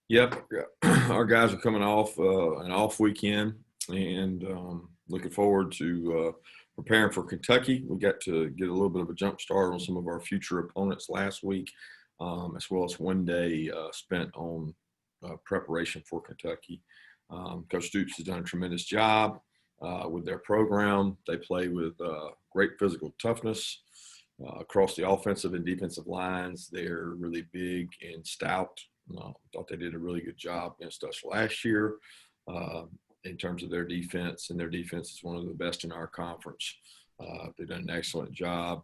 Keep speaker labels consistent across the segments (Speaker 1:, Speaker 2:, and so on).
Speaker 1: Yep. Our guys are coming off an off weekend and looking forward to preparing for Kentucky. We got to get a little bit of a jump start on some of our future opponents last week, as well as one day spent on preparation for Kentucky. Coach Stoops has done a tremendous job with their program. They play with great physical toughness across the offensive and defensive lines. They're really big and stout. Thought they did a really good job against us last year uh, in terms of their defense, and their defense is one of the best in our conference. They've done an excellent job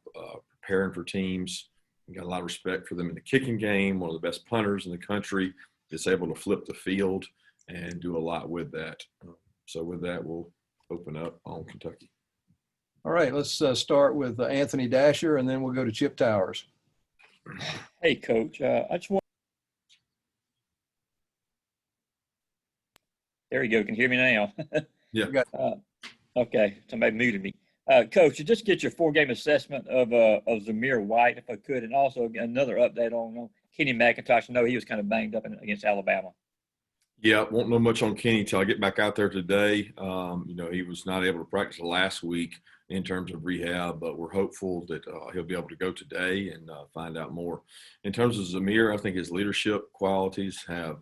Speaker 1: preparing for teams. We got a lot of respect for them in the kicking game, one of the best punters in the country that's able to flip the field and do a lot with that. So with that, we'll open up on Kentucky.
Speaker 2: All right, let's start with Anthony Dasher, and then we'll go to Chip Towers.
Speaker 3: Hey, Coach. I just want. There you go. Can you hear me now?
Speaker 1: Yeah.
Speaker 3: Okay. Somebody muted me. Coach, just get your 4-game assessment of Zamir White, if I could, and also another update on Kenny McIntosh. I know he was kind of banged up against Alabama.
Speaker 1: Yeah, won't know much on Kenny till I get back out there today. He was not able to practice last week in terms of rehab, but we're hopeful that he'll be able to go today and find out more. In terms of Zamir, I think his leadership qualities have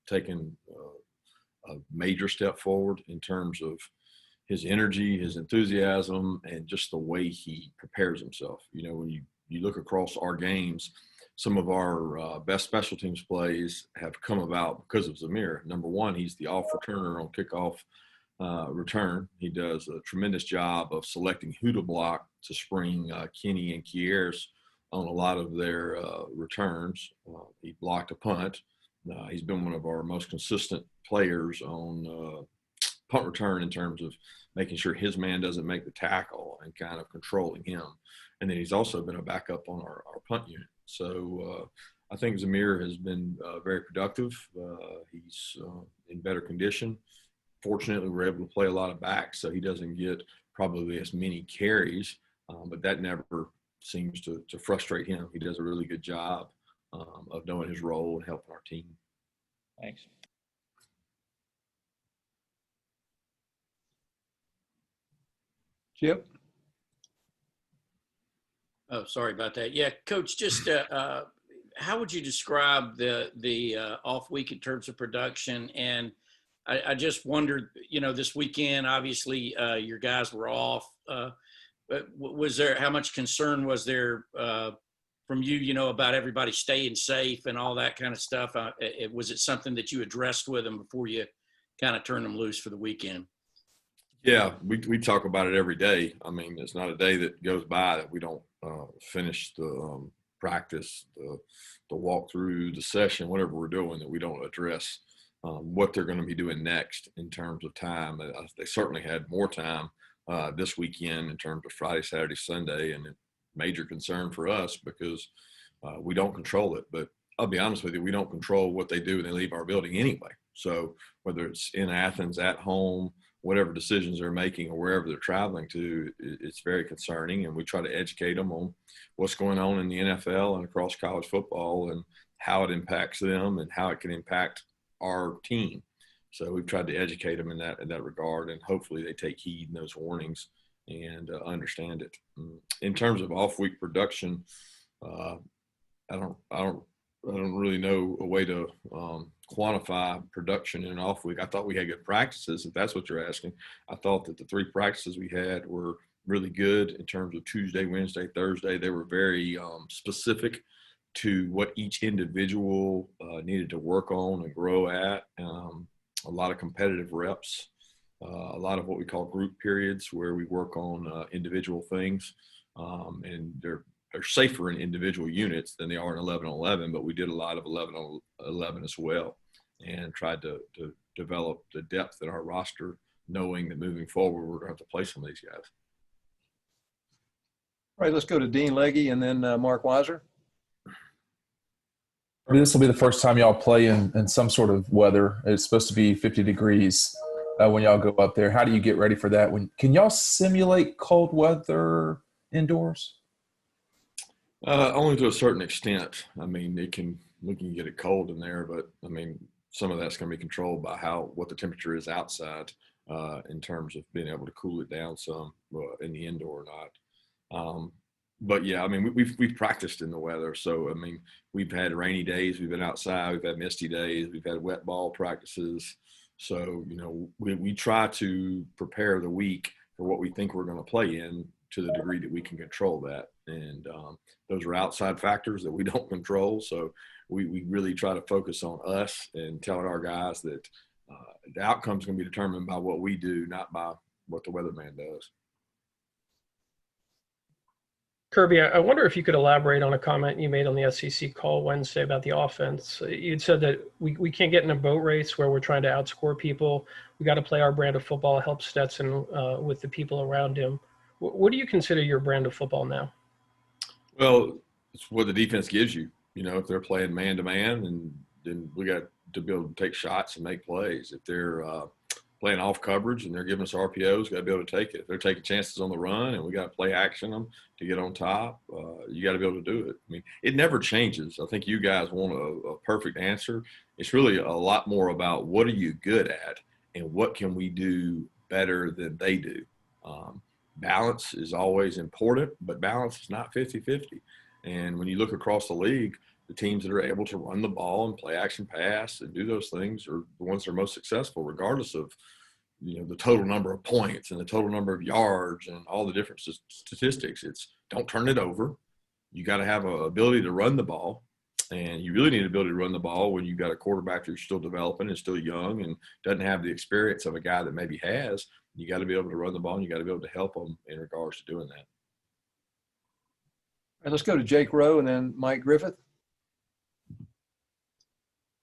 Speaker 1: taken a major step forward in terms of his energy, his enthusiasm, and just the way he prepares himself. When you look across our games, some of our best special teams plays have come about because of Zamir. Number one, he's the off returner on kickoff return. He does a tremendous job of selecting who to block to spring Kenny and Kier's on a lot of their returns. He blocked a punt. He's been one of our most consistent players on punt return in terms of making sure his man doesn't make the tackle and kind of controlling him. And then he's also been a backup on our punt unit. So I think Zamir has been very productive. He's in better condition. Fortunately, we're able to play a lot of backs, so he doesn't get probably as many carries, but that never seems to frustrate him. He does a really good job of knowing his role and helping our team.
Speaker 3: Thanks.
Speaker 2: Chip?
Speaker 4: Oh, sorry about that. Yeah, Coach, just how would you describe the off week in terms of production? And I just wondered, this weekend, obviously your guys were off. But how much concern was there from you, about everybody staying safe and all that kind of stuff? Was it something that you addressed with them before you kind of turned them loose for the weekend?
Speaker 1: Yeah, we talk about it every day. I mean, it's not a day that goes by that we don't finish the practice, the walkthrough, the session, whatever we're doing, that we don't address what they're going to be doing next in terms of time. They certainly had more time this weekend in terms of Friday, Saturday, Sunday, and a major concern for us because we don't control it. But I'll be honest with you, we don't control what they do when they leave our building anyway. So whether it's in Athens, at home, whatever decisions they're making or wherever they're traveling to, it's very concerning. And we try to educate them on what's going on in the NFL and across college football and how it impacts them and how it can impact our team. So we've tried to educate them in that regard, and hopefully they take heed in those warnings and understand it. In terms of off-week production, I don't really know a way to quantify production in an off week. I thought we had good practices, if that's what you're asking. I thought that the 3 practices we had were really good in terms of Tuesday, Wednesday, Thursday. They were very specific to what each individual needed to work on and grow at. A lot of competitive reps, a lot of what we call group periods where we work on individual things, and they're safer in individual units than they are in 11-on-11, but we did a lot of 11-on-11 as well and tried to develop the depth in our roster, knowing that moving forward we're going to have to play some of these guys.
Speaker 2: All right, let's go to Dean Legge and then Mark Weiser.
Speaker 5: This will be the first time y'all play in some sort of weather. It's supposed to be 50 degrees when y'all go up there. How do you get ready for that? Can y'all simulate cold weather indoors?
Speaker 1: Only to a certain extent. I mean, we can get it cold in there, but I mean, some of that's going to be controlled by what the temperature is outside in terms of being able to cool it down some in the indoor or not. But yeah, I mean, we've practiced in the weather. So, I mean, we've had rainy days, we've been outside, we've had misty days, we've had wet ball practices. So, you know, we try to prepare the week for what we think we're going to play in to the degree that we can control that. And those are outside factors that we don't control. So we really try to focus on us and telling our guys that the outcome is going to be determined by what we do, not by what the weatherman does.
Speaker 6: Kirby, I wonder if you could elaborate on a comment you made on the SEC call Wednesday about the offense. You'd said that we can't get in a boat race where we're trying to outscore people. We got to play our brand of football, help Stetson with the people around him. What do you consider your brand of football now?
Speaker 1: Well, it's what the defense gives you. You know, if they're playing man-to-man, and then we got to be able to take shots and make plays. If they're playing off coverage and they're giving us RPOs, got to be able to take it. If they're taking chances on the run and we got to play action them to get on top, you got to be able to do it. I mean, it never changes. I think you guys want a perfect answer. It's really a lot more about what are you good at and what can we do better than they do. Balance is always important, but balance is not 50-50. And when you look across the league, the teams that are able to run the ball and play action pass and do those things are the ones that are most successful, regardless of, you know, the total number of points and the total number of yards and all the different statistics. It's don't turn it over. You got to have an ability to run the ball, and you really need an ability to run the ball when you've got a quarterback who's still developing and still young and doesn't have the experience of a guy that maybe has. You got to be able to run the ball, and you got to be able to help them in regards to doing that.
Speaker 2: All right, let's go to Jake Rowe and then Mike Griffith.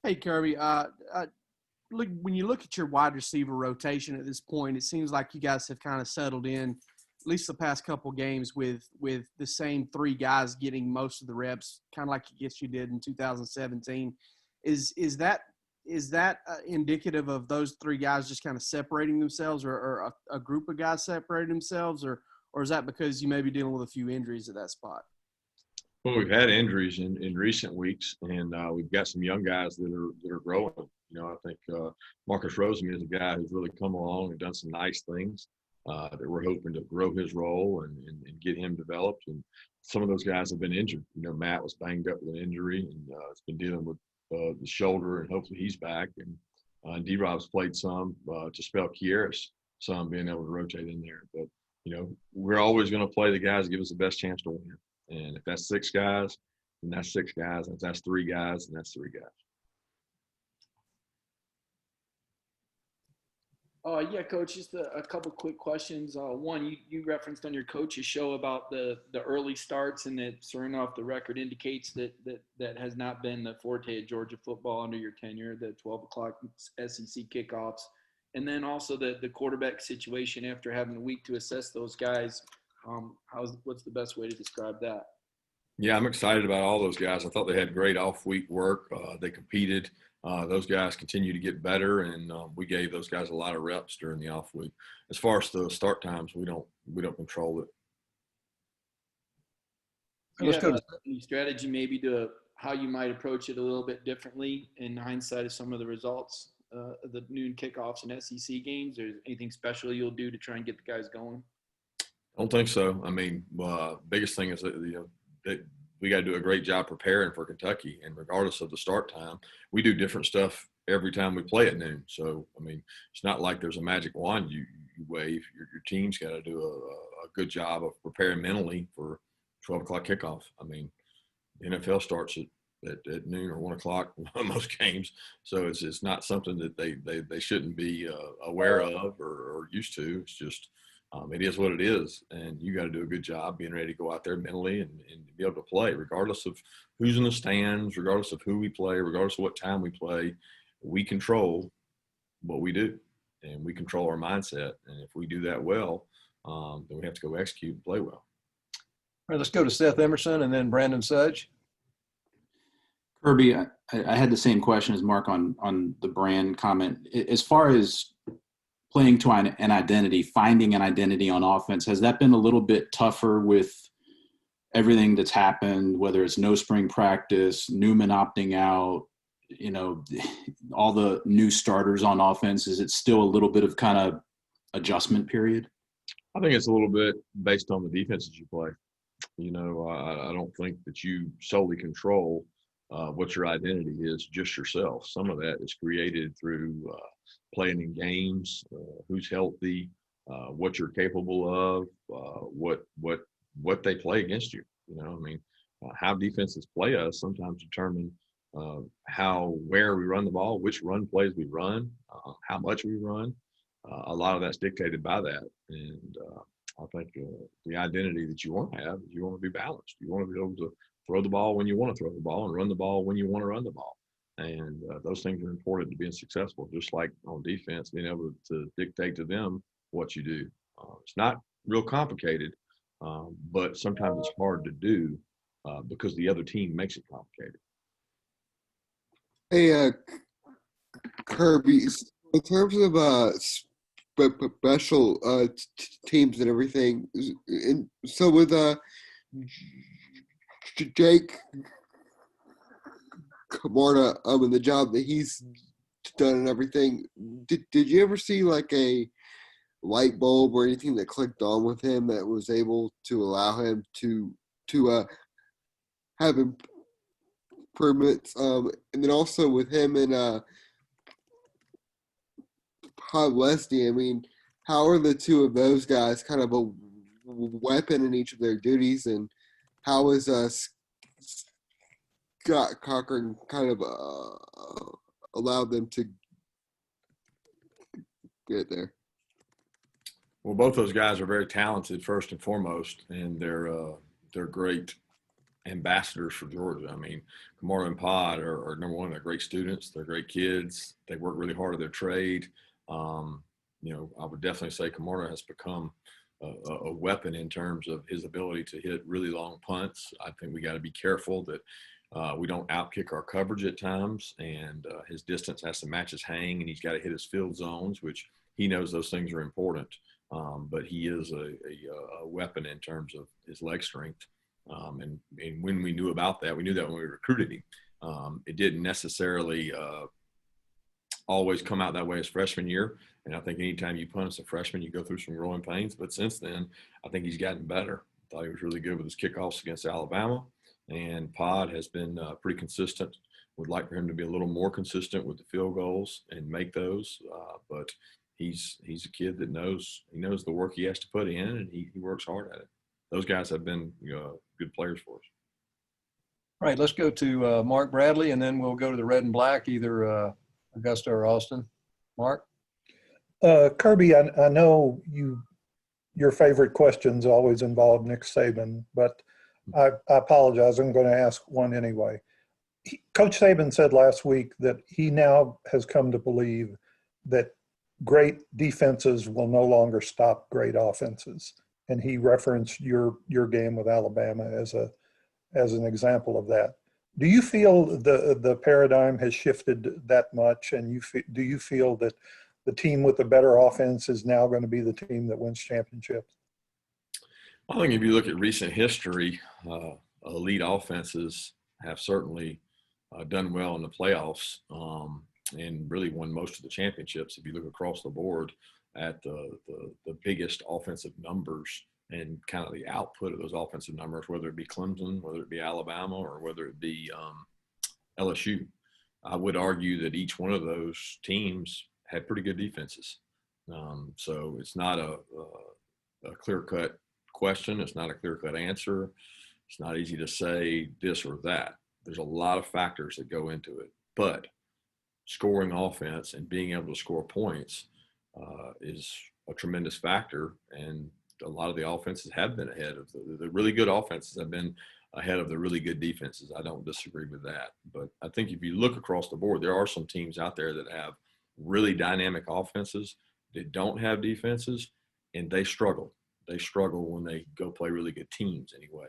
Speaker 7: Hey, Kirby. Look, when you look at your wide receiver rotation at this point, it seems like you guys have kind of settled in, at least the past couple games, with the same three guys getting most of the reps, kind of like I guess you did in 2017. Is that indicative of those three guys just kind of separating themselves, or a group of guys separating themselves, or is that because you may be dealing with a few injuries at that spot?
Speaker 1: Well, we've had injuries in recent weeks, and we've got some young guys that are growing. You know, I think Marcus Roseman is a guy who's really come along and done some nice things that we're hoping to grow his role and get him developed. And some of those guys have been injured. You know, Matt was banged up with an injury and has been dealing with the shoulder, and hopefully he's back. And D-Rob's played some to spell Kieris, some being able to rotate in there. But, you know, we're always going to play the guys that give us the best chance to win. And if that's six guys, then that's six guys. And if that's three guys, then that's three guys.
Speaker 8: Yeah, Coach, just a couple quick questions. One, you referenced on your coach's show about the early starts, and that certain off the record indicates that has not been the forte of Georgia football under your tenure, the 12 o'clock SEC kickoffs. And then also the quarterback situation after having a week to assess those guys. What's the best way to describe that?
Speaker 1: Yeah, I'm excited about all those guys. I thought they had great off-week work. They competed. Those guys continue to get better, and we gave those guys a lot of reps during the off week. As far as the start times, we don't control it.
Speaker 2: Let's go to
Speaker 8: any strategy maybe to how you might approach it a little bit differently in hindsight of some of the results of the noon kickoffs and SEC games? Or anything special you'll do to try and get the guys going?
Speaker 1: I don't think so. I mean, biggest thing is that, you know, that we got to do a great job preparing for Kentucky. And regardless of the start time, we do different stuff every time we play at noon. So, I mean, it's not like there's a magic wand you wave. Your team's got to do a good job of preparing mentally for 12 o'clock kickoff. I mean, the NFL starts at noon or 1 o'clock most games. So it's not something that they shouldn't be aware of or used to. It's just it is what it is, and you got to do a good job being ready to go out there mentally and be able to play, regardless of who's in the stands, regardless of who we play, regardless of what time we play. We control what we do, and we control our mindset. And if we do that well, then we have to go execute and play well.
Speaker 2: All right, let's go to Seth Emerson and then Brandon Sudge.
Speaker 9: Kirby, I had the same question as Mark on the brand comment. As far as playing to an identity, finding an identity on offense, has that been a little bit tougher with everything that's happened, whether it's no spring practice, Newman opting out, all the new starters on offense, is it still a little bit of kind of adjustment period?
Speaker 1: I think it's a little bit based on the defenses you play. I don't think that you solely control what your identity is, just yourself. Some of that is created through playing in games, who's healthy, what you're capable of, what they play against you. How defenses play us sometimes determine where we run the ball, which run plays we run, how much we run. A lot of that's dictated by that. And I think the identity that you want to have is you want to be balanced. You want to be able to throw the ball when you want to throw the ball and run the ball when you want to run the ball. And those things are important to being successful, just like on defense, being able to dictate to them what you do. It's not real complicated, but sometimes it's hard to do because the other team makes it complicated.
Speaker 10: Hey, Kirby, in terms of special teams and everything, and so with Jake Camarda and the job that he's done and everything, did you ever see like a light bulb or anything that clicked on with him that was able to allow him to have improvements? And then also with him and Pod Leslie, I mean, how are the two of those guys kind of a weapon in each of their duties, and how is Scott Cochran kind of allowed them to get there?
Speaker 1: Well, both those guys are very talented, first and foremost, and they're great ambassadors for Georgia. I mean, Kamara and Pod are number one. They're great students. They're great kids. They work really hard at their trade. I would definitely say Kamara has become a weapon in terms of his ability to hit really long punts. I think we got to be careful that we don't outkick our coverage at times, and his distance has to match his hang, and he's got to hit his field zones, which he knows those things are important. But he is a weapon in terms of his leg strength. And when we knew about that, we knew that when we recruited him. It didn't necessarily always come out that way his freshman year. And I think anytime you punt as a freshman, you go through some growing pains. But since then, I think he's gotten better. I thought he was really good with his kickoffs against Alabama. And Pod has been pretty consistent. Would like for him to be a little more consistent with the field goals and make those. But he's a kid that knows the work he has to put in, and he works hard at it. Those guys have been good players for us.
Speaker 2: All right, let's go to Mark Bradley, and then we'll go to the red and black, either Augusta or Austin. Mark?
Speaker 11: Kirby, I know your favorite questions always involve Nick Saban, but I apologize. I'm going to ask one anyway. Coach Saban said last week that he now has come to believe that great defenses will no longer stop great offenses. And he referenced your game with Alabama as an example of that. Do you feel the paradigm has shifted that much? And do you feel that the team with the better offense is now going to be the team that wins championships?
Speaker 1: I think if you look at recent history, elite offenses have certainly done well in the playoffs and really won most of the championships. If you look across the board at the biggest offensive numbers and kind of the output of those offensive numbers, whether it be Clemson, whether it be Alabama, or whether it be LSU, I would argue that each one of those teams had pretty good defenses. So it's not a clear-cut question. It's not a clear-cut answer. It's not easy to say this or that. There's a lot of factors that go into it. But scoring offense and being able to score points is a tremendous factor. And a lot of the offenses have been ahead of the really good offenses have been ahead of the really good defenses. I don't disagree with that. But I think if you look across the board, there are some teams out there that have really dynamic offenses that don't have defenses, and they struggle. They struggle when they go play really good teams anyway.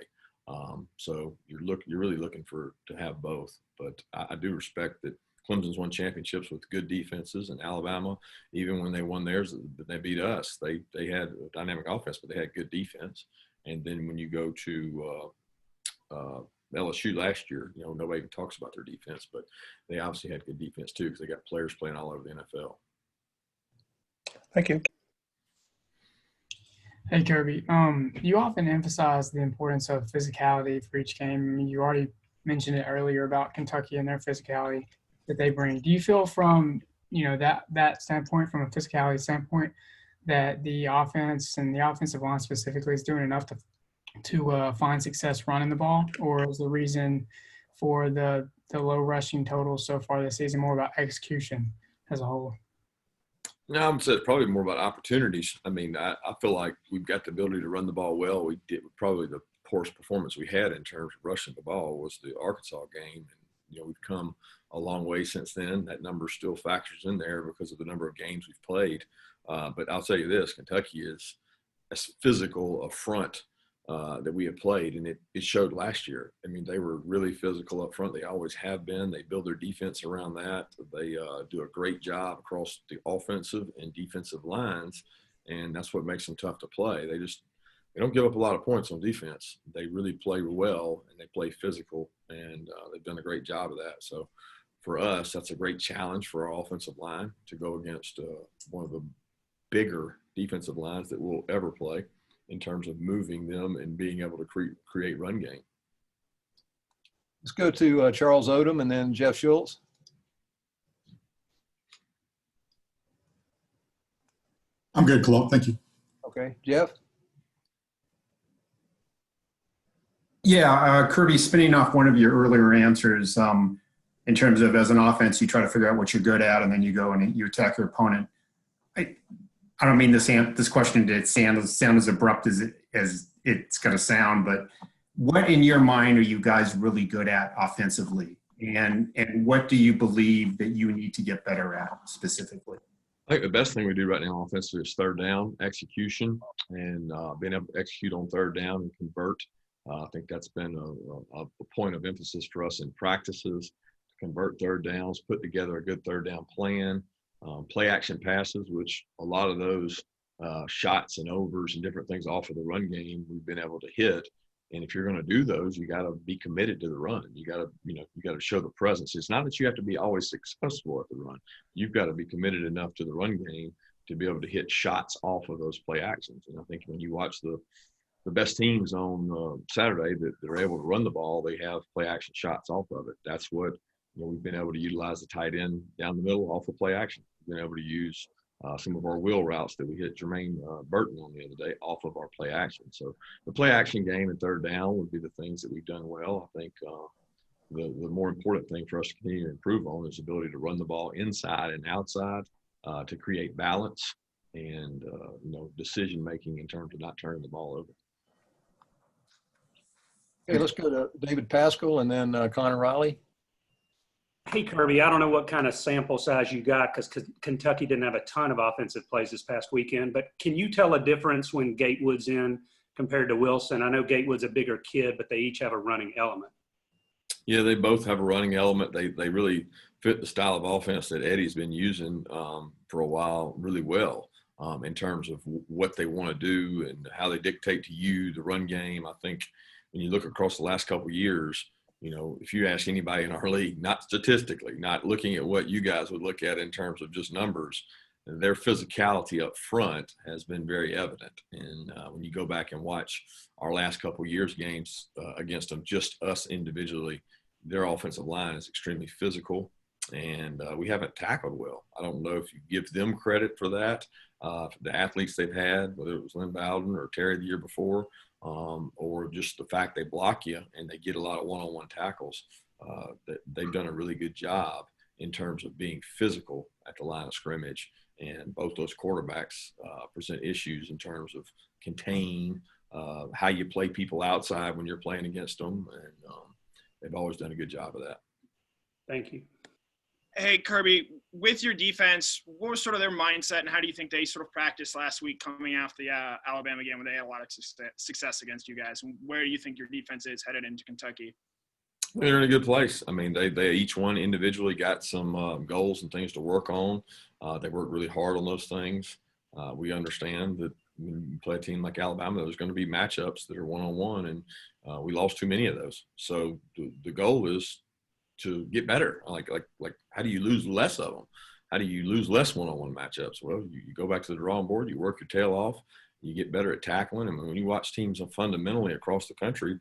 Speaker 1: So you're really looking to have both. But I do respect that Clemson's won championships with good defenses, and Alabama, even when they won theirs, they beat us. They had a dynamic offense, but they had good defense. And then when you go to LSU last year. You know, nobody even talks about their defense, but they obviously had good defense too because they got players playing all over the NFL.
Speaker 11: Thank you.
Speaker 12: Hey Kirby, you often emphasize the importance of physicality for each game. I mean, you already mentioned it earlier about Kentucky and their physicality that they bring. Do you feel from that standpoint, from a physicality standpoint, that the offense and the offensive line specifically is doing enough to find success running the ball, or is the reason for the low rushing totals so far this season more about execution as a whole?
Speaker 1: No, I would say it's probably more about opportunities. I mean, I feel like we've got the ability to run the ball well. We did probably the poorest performance we had in terms of rushing the ball was the Arkansas game. And, you know, we've come a long way since then. That number still factors in there because of the number of games we've played. But I'll tell you this, Kentucky is as physical a front that we have played, and it showed last year. I mean, they were really physical up front. They always have been. They build their defense around that. They do a great job across the offensive and defensive lines, and that's what makes them tough to play. They don't give up a lot of points on defense. They really play well, and they play physical, and they've done a great job of that. So for us, that's a great challenge for our offensive line to go against one of the bigger defensive lines that we'll ever play, in terms of moving them and being able to create run game.
Speaker 2: Let's go to Charles Odom and then Jeff Schultz.
Speaker 13: I'm good, Clark. Thank you.
Speaker 2: Okay, Jeff?
Speaker 14: Yeah, Kirby, spinning off one of your earlier answers, in terms of as an offense, you try to figure out what you're good at, and then you go and you attack your opponent. I don't mean this question to sound as abrupt as it's going to sound, but what in your mind are you guys really good at offensively? And what do you believe that you need to get better at specifically?
Speaker 1: I think the best thing we do right now offensively is third down execution, and being able to execute on third down and convert. I think that's been a point of emphasis for us in practices, to convert third downs, put together a good third down plan. Play action passes, which a lot of those shots and overs and different things off of the run game we've been able to hit. And if you're going to do those, you got to be committed to the run. You got to show the presence. It's not that you have to be always successful at the run. You've got to be committed enough to the run game to be able to hit shots off of those play actions. And I think when you watch the best teams on Saturday that they're able to run the ball, they have play action shots off of it. That's what we've been able to utilize the tight end down the middle off of play action. We've been able to use some of our wheel routes that we hit Jermaine Burton on the other day off of our play action. So the play action game and third down would be the things that we've done well. I think the more important thing for us to continue to improve on is the ability to run the ball inside and outside to create balance and decision making in terms of not turning the ball over.
Speaker 2: Okay, let's go to David Pascal and then Connor Riley.
Speaker 15: Hey, Kirby, I don't know what kind of sample size you got because Kentucky didn't have a ton of offensive plays this past weekend, but can you tell a difference when Gatewood's in compared to Wilson? I know Gatewood's a bigger kid, but they each have a running element.
Speaker 1: Yeah, they both have a running element. They really fit the style of offense that Eddie's been using for a while really well in terms of what they want to do and how they dictate to you the run game. I think when you look across the last couple of years, if you ask anybody in our league, not statistically, not looking at what you guys would look at in terms of just numbers, their physicality up front has been very evident. And when you go back and watch our last couple of years games against them, just us individually, their offensive line is extremely physical, and we haven't tackled well. I don't know if you give them credit for that, for the athletes they've had, whether it was Lynn Bowden or Terry the year before, or just the fact they block you and they get a lot of one-on-one tackles. That they've done a really good job in terms of being physical at the line of scrimmage. And both those quarterbacks present issues in terms of contain, how you play people outside when you're playing against them. And they've always done a good job of that.
Speaker 15: Thank you.
Speaker 16: Hey, Kirby, with your defense, what was sort of their mindset and how do you think they sort of practiced last week coming off the Alabama game where they had a lot of success against you guys? And where do you think your defense is headed into Kentucky?
Speaker 1: They're in a good place. I mean, they each one individually got some goals and things to work on. They worked really hard on those things. We understand that, when you play a team like Alabama, there's going to be matchups that are one-on-one, and we lost too many of those. So the goal is to get better. Like how do you lose less of them? How do you lose less one-on-one matchups? Well, you go back to the drawing board, you work your tail off, you get better at tackling. I mean, when you watch teams fundamentally across the country,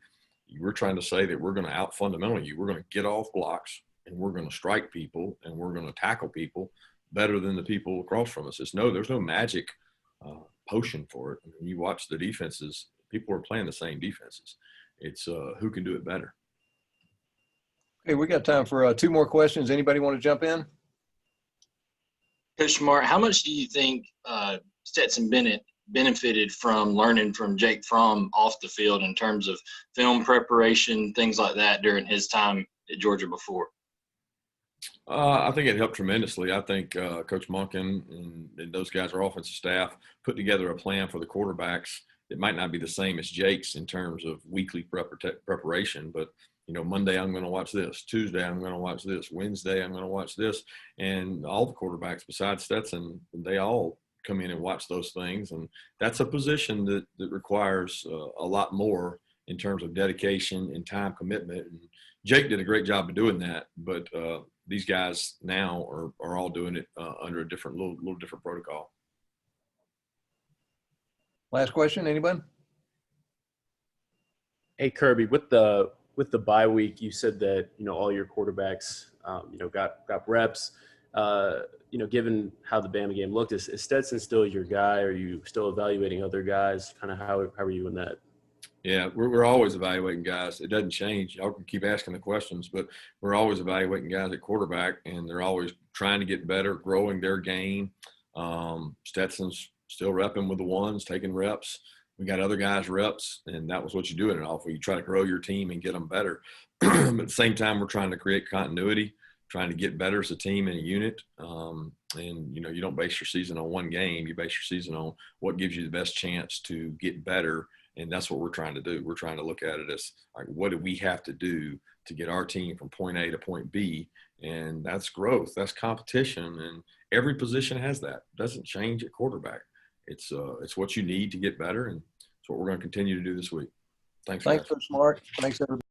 Speaker 1: we're trying to say that we're going to out-fundamentally you. We're going to get off blocks, and we're going to strike people, and we're going to tackle people better than the people across from us. There's no magic potion for it. I mean, you watch the defenses, people are playing the same defenses. It's who can do it better.
Speaker 2: Okay, we got time for 2 more questions. Anybody want to jump in?
Speaker 17: Coach Smart, how much do you think Stetson Bennett benefited from learning from Jake Fromm off the field in terms of film preparation, things like that during his time at Georgia before?
Speaker 1: I think it helped tremendously. I think Coach Monken and those guys, our offensive staff, put together a plan for the quarterbacks. It might not be the same as Jake's in terms of weekly preparation, but Monday I'm going to watch this. Tuesday I'm going to watch this. Wednesday I'm going to watch this. And all the quarterbacks besides Stetson, they all come in and watch those things. And that's a position that requires a lot more in terms of dedication and time commitment. And Jake did a great job of doing that, but these guys now are all doing it under a different, little different protocol.
Speaker 2: Last question, anybody?
Speaker 18: Hey, Kirby, with the bye week, you said that, all your quarterbacks, got reps. Given how the Bama game looked, is Stetson still your guy? Are you still evaluating other guys? Kind of how are you in that?
Speaker 1: Yeah, we're always evaluating guys. It doesn't change. Y'all can keep asking the questions, but we're always evaluating guys at quarterback, and they're always trying to get better, growing their game. Stetson's still repping with the ones, taking reps. We got other guys reps, and that was what you do in an offense. You try to grow your team and get them better. But at the same time, we're trying to create continuity, trying to get better as a team and a unit. And, you don't base your season on one game. You base your season on what gives you the best chance to get better. And that's what we're trying to do. We're trying to look at it as, like, what do we have to do to get our team from point A to point B? And that's growth. That's competition. And every position has that. It doesn't change at quarterback. It's what you need to get better. And it's what we're going to continue to do this week. Thanks,
Speaker 2: Coach Mark. Thanks, everybody.